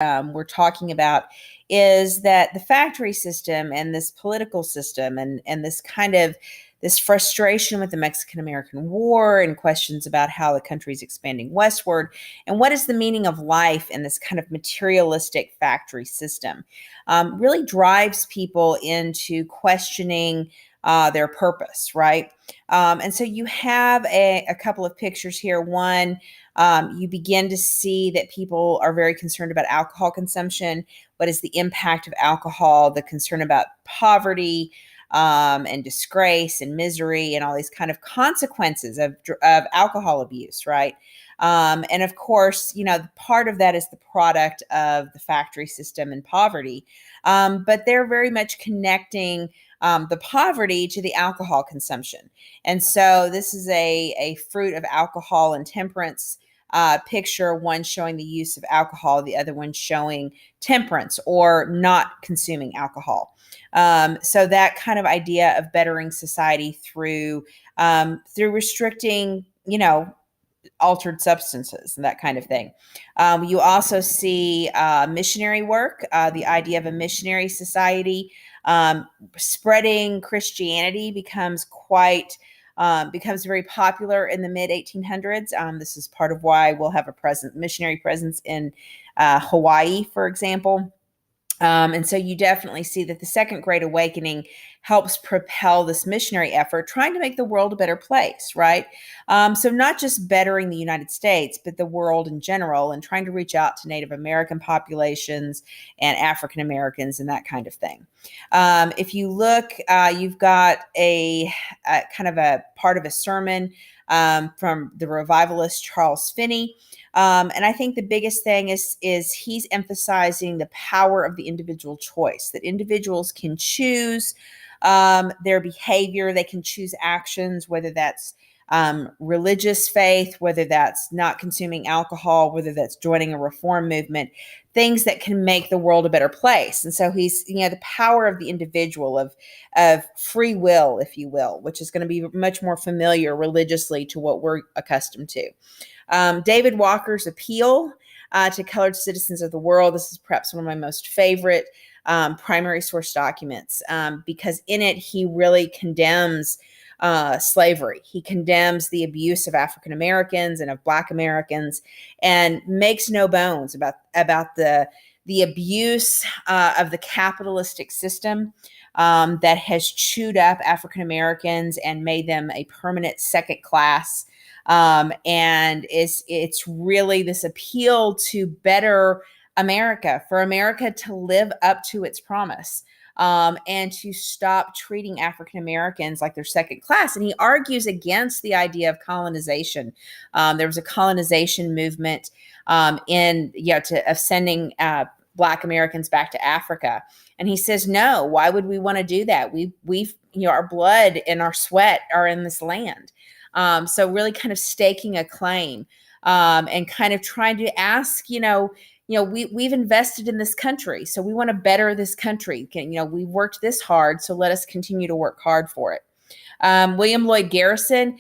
we're talking about is that the factory system and this political system and this kind of this frustration with the Mexican-American War and questions about how the country is expanding westward and what is the meaning of life in this kind of materialistic factory system really drives people into questioning their purpose, right? And so you have a couple of pictures here. One, you begin to see that people are very concerned about alcohol consumption. What is the impact of alcohol, the concern about poverty, and disgrace and misery and all these kind of consequences of alcohol abuse, right? And of course, part of that is the product of the factory system and poverty. But they're very much connecting the poverty to the alcohol consumption. And so this is a fruit of alcohol and temperance picture, one showing the use of alcohol, the other one showing temperance or not consuming alcohol. So that kind of idea of bettering society through restricting, altered substances and that kind of thing. You also see missionary work, the idea of a missionary society. Spreading Christianity becomes very popular in the mid 1800s. This is part of why we'll have a missionary presence in Hawaii, for example. And so you definitely see that the Second Great Awakening helps propel this missionary effort, trying to make the world a better place, right? So not just bettering the United States, but the world in general, and trying to reach out to Native American populations and African Americans and that kind of thing. If you look, you've got a kind of a part of a sermon from the revivalist Charles Finney. And I think the biggest thing is he's emphasizing the power of the individual choice, that individuals can choose their behavior. They can choose actions, whether that's religious faith, whether that's not consuming alcohol, whether that's joining a reform movement, things that can make the world a better place. And so he's, the power of the individual, of free will, if you will, which is going to be much more familiar religiously to what we're accustomed to. David Walker's appeal to colored citizens of the world. This is perhaps one of my most favorite primary source documents because in it he really condemns slavery. He condemns the abuse of African Americans and of Black Americans, and makes no bones about the abuse of the capitalistic system that has chewed up African Americans and made them a permanent second class. And it's really this appeal to better America, for America to live up to its promise, and to stop treating African Americans like they're second class. And he argues against the idea of colonization. There was a colonization movement of sending Black Americans back to Africa. And he says, no, why would we want to do that? We've our blood and our sweat are in this land. So really kind of staking a claim and kind of trying to ask, we've invested in this country, so we want to better this country. We've worked this hard, so let us continue to work hard for it. William Lloyd Garrison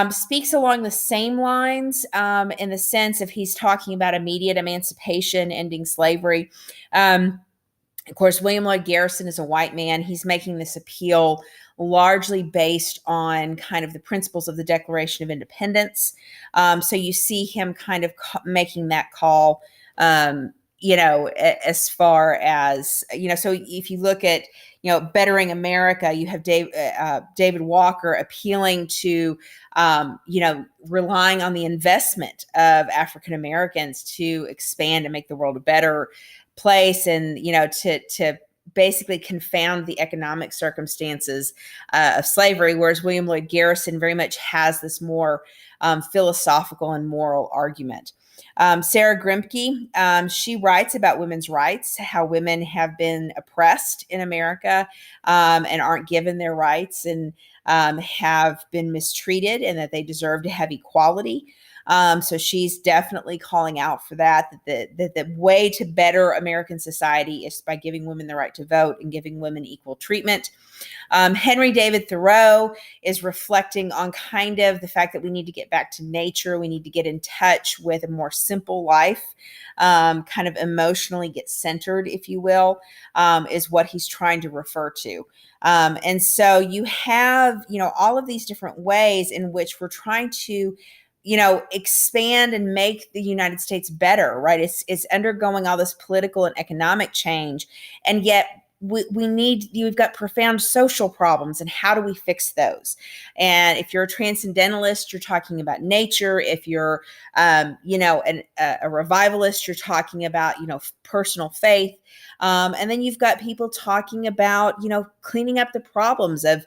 speaks along the same lines in the sense of he's talking about immediate emancipation, ending slavery. Of course, William Lloyd Garrison is a white man. He's making this appeal largely based on kind of the principles of the Declaration of Independence. So you see him kind of making that call, as far as, so if you look at, bettering America, you have David Walker appealing to, relying on the investment of African Americans to expand and make the world a better place, and to basically confound the economic circumstances of slavery, whereas William Lloyd Garrison very much has this more philosophical and moral argument. Sarah Grimke, she writes about women's rights, how women have been oppressed in America and aren't given their rights, and have been mistreated, and that they deserve to have equality. So she's definitely calling out for that the way to better American society is by giving women the right to vote and giving women equal treatment. Henry David Thoreau is reflecting on kind of the fact that we need to get back to nature. We need to get in touch with a more simple life, kind of emotionally get centered, if you will, is what he's trying to refer to. And so you have, all of these different ways in which we're trying to expand and make the United States better, right? It's undergoing all this political and economic change, and yet you've got profound social problems, and how do we fix those? And if you're a transcendentalist, you're talking about nature. If you're a revivalist, you're talking about personal faith. And then you've got people talking about cleaning up the problems of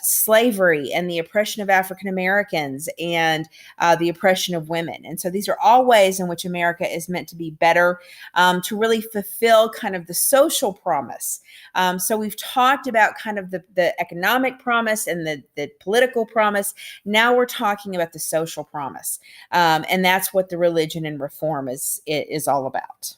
slavery and the oppression of African Americans and the oppression of women. And so these are all ways in which America is meant to be better, to really fulfill kind of the social promise. So we've talked about kind of the economic promise and the political promise. Now we're talking about the social promise. And that's what the religion and reform is all about.